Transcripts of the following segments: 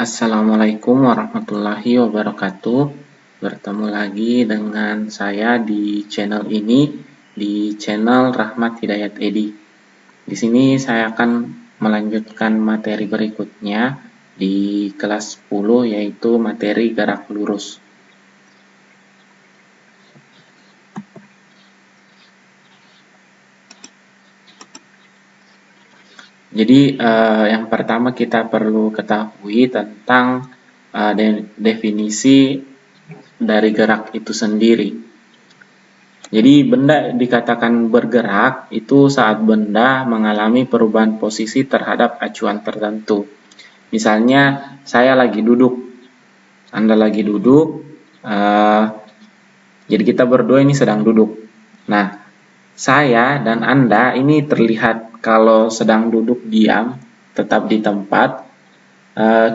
Assalamualaikum warahmatullahi wabarakatuh. Bertemu lagi dengan saya di channel ini, di channel Rahmat Hidayat Edi. Di sini saya akan melanjutkan materi berikutnya di kelas 10, yaitu materi gerak lurus. Jadi yang pertama kita perlu ketahui tentang definisi dari gerak itu sendiri. Jadi benda dikatakan bergerak itu saat benda mengalami perubahan posisi terhadap acuan tertentu. Misalnya saya lagi duduk, Anda lagi duduk, jadi kita berdua ini sedang duduk. Nah, saya dan Anda ini terlihat kalau sedang duduk diam, tetap di tempat,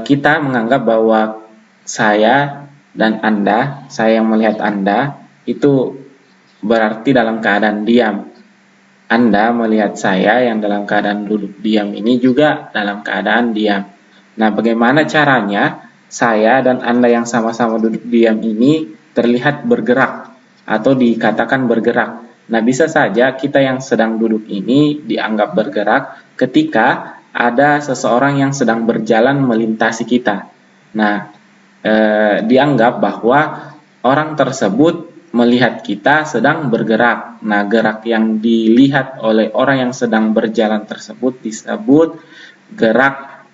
kita menganggap bahwa saya dan Anda, saya yang melihat Anda, itu berarti dalam keadaan diam. Anda melihat saya yang dalam keadaan duduk diam ini juga dalam keadaan diam. Nah, bagaimana caranya saya dan Anda yang sama-sama duduk diam ini terlihat bergerak atau dikatakan bergerak? Nah, bisa saja kita yang sedang duduk ini dianggap bergerak ketika ada seseorang yang sedang berjalan melintasi kita. Nah, dianggap bahwa orang tersebut melihat kita sedang bergerak. Nah, gerak yang dilihat oleh orang yang sedang berjalan tersebut disebut gerak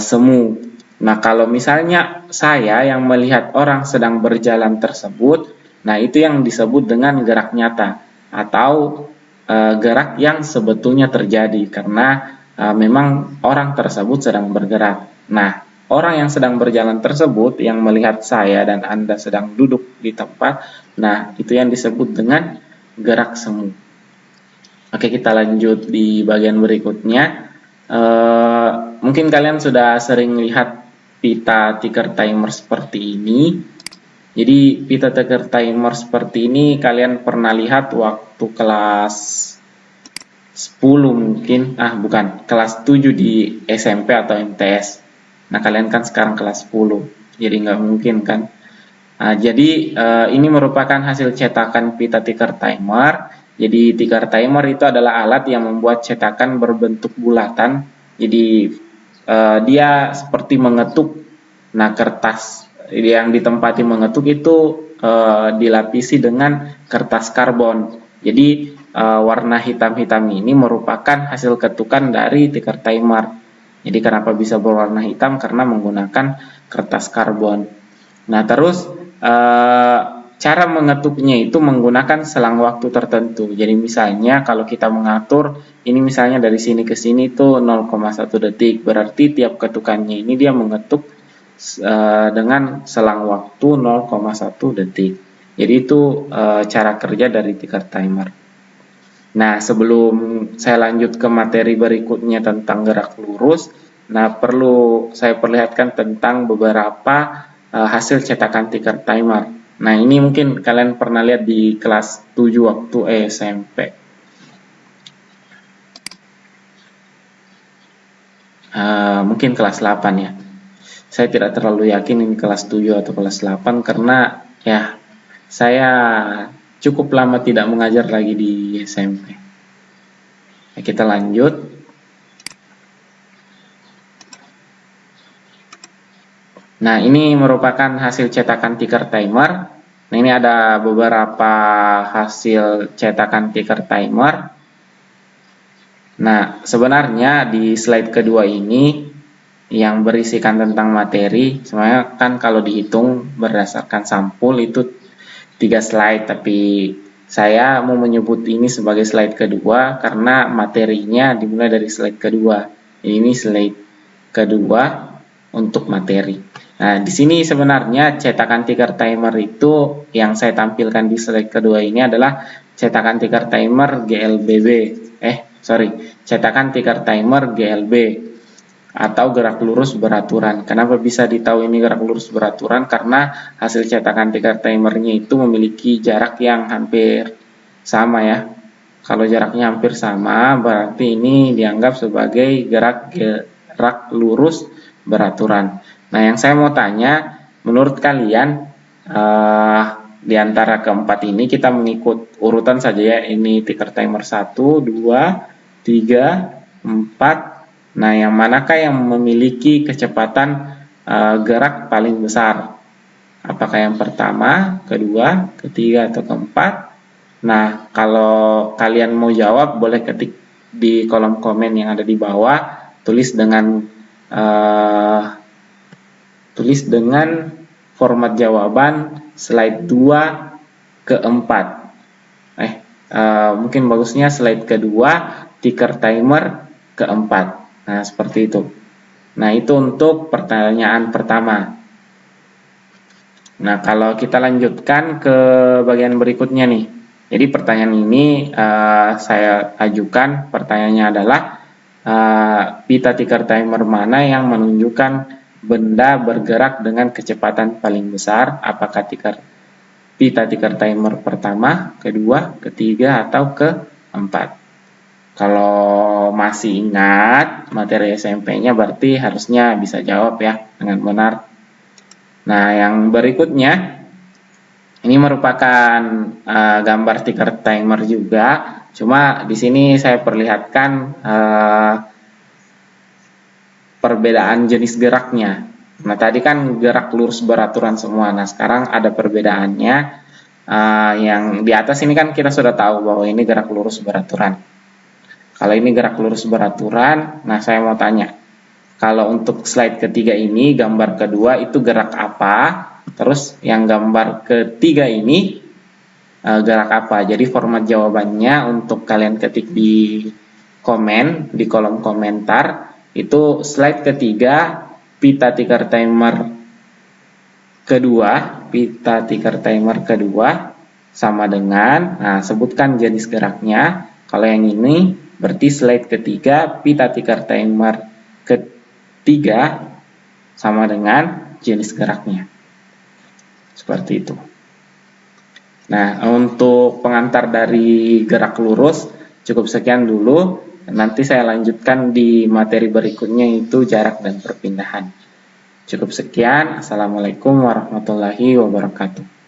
semu. Nah, kalau misalnya saya yang melihat orang sedang berjalan tersebut, nah itu yang disebut dengan gerak nyata atau gerak yang sebetulnya terjadi karena memang orang tersebut sedang bergerak. Nah, orang yang sedang berjalan tersebut yang melihat saya dan Anda sedang duduk di tempat, nah itu yang disebut dengan gerak semu. Oke, kita lanjut di bagian berikutnya. Mungkin kalian sudah sering lihat pita ticker timer seperti ini. Jadi pita ticker timer seperti ini kalian pernah lihat waktu kelas 10 mungkin, bukan, kelas 7 di SMP atau MTS. Nah, kalian kan sekarang kelas 10, jadi nggak mungkin kan. Jadi ini merupakan hasil cetakan pita ticker timer. Jadi ticker timer itu adalah alat yang membuat cetakan berbentuk bulatan. Jadi dia seperti mengetuk. Nah, kertas yang ditempati mengetuk itu dilapisi dengan kertas karbon. Jadi warna hitam-hitam ini merupakan hasil ketukan dari ticker timer. Jadi kenapa bisa berwarna hitam? Karena menggunakan kertas karbon. Nah, terus cara mengetuknya itu menggunakan selang waktu tertentu. Jadi misalnya kalau kita mengatur ini misalnya dari sini ke sini itu 0,1 detik. Berarti tiap ketukannya ini dia mengetuk dengan selang waktu 0,1 detik. Jadi itu cara kerja dari ticker timer. Nah, sebelum saya lanjut ke materi berikutnya tentang gerak lurus, nah perlu saya perlihatkan tentang beberapa hasil cetakan ticker timer. Nah, ini mungkin kalian pernah lihat di kelas 7 waktu SMP. Mungkin kelas 8 ya. Saya tidak terlalu yakin ini kelas 7 atau kelas 8 karena ya saya cukup lama tidak mengajar lagi di SMP. Nah, kita lanjut. Nah, ini merupakan hasil cetakan ticker timer. Nah, ini ada beberapa hasil cetakan ticker timer. Nah, sebenarnya di slide kedua ini yang berisikan tentang materi, sebenarnya kan kalau dihitung berdasarkan sampul itu 3 slide, tapi saya mau menyebut ini sebagai slide kedua karena materinya dimulai dari slide kedua. Ini slide kedua untuk materi. Nah, di sini sebenarnya cetakan ticker timer itu yang saya tampilkan di slide kedua ini adalah cetakan ticker timer GLBB. Cetakan ticker timer GLB atau gerak lurus beraturan. Kenapa bisa ditahu ini gerak lurus beraturan? Karena hasil cetakan ticker timernya itu memiliki jarak yang hampir sama ya. Kalau jaraknya hampir sama, berarti ini dianggap sebagai gerak lurus beraturan. Nah, yang saya mau tanya, menurut kalian di antara keempat ini kita mengikut urutan saja ya. Ini ticker timer 1, 2, 3, 4. Nah, yang manakah yang memiliki kecepatan gerak paling besar? Apakah yang pertama, kedua, ketiga, atau keempat? Nah, kalau kalian mau jawab, boleh ketik di kolom komen yang ada di bawah, tulis dengan format jawaban slide 2 ke 4. Mungkin bagusnya slide kedua, ticker timer ke 4. Nah, seperti itu. Nah, itu untuk pertanyaan pertama. Nah, kalau kita lanjutkan ke bagian berikutnya nih. Jadi pertanyaan ini saya ajukan, pertanyaannya adalah pita ticker timer mana yang menunjukkan benda bergerak dengan kecepatan paling besar? Apakah pita ticker timer pertama, kedua, ketiga, atau keempat? Kalau masih ingat materi SMP-nya berarti harusnya bisa jawab ya dengan benar. Nah, yang berikutnya ini merupakan gambar ticker timer juga, cuma di sini saya perlihatkan perbedaan jenis geraknya. Nah, tadi kan gerak lurus beraturan semua. Nah, sekarang ada perbedaannya. Yang di atas ini kan kita sudah tahu bahwa ini gerak lurus beraturan. Kalau ini gerak lurus beraturan, nah saya mau tanya, kalau untuk slide ketiga ini, gambar kedua itu gerak apa? Terus yang gambar ketiga ini gerak apa? Jadi format jawabannya untuk kalian ketik di komen, di kolom komentar, itu slide ketiga, pita ticker timer kedua sama dengan, nah sebutkan jenis geraknya. Kalau yang ini berarti slide ketiga, pita ticker timer ketiga sama dengan jenis geraknya. Seperti itu. Nah, untuk pengantar dari gerak lurus cukup sekian dulu. Nanti saya lanjutkan di materi berikutnya, yaitu jarak dan perpindahan. Cukup sekian. Assalamualaikum warahmatullahi wabarakatuh.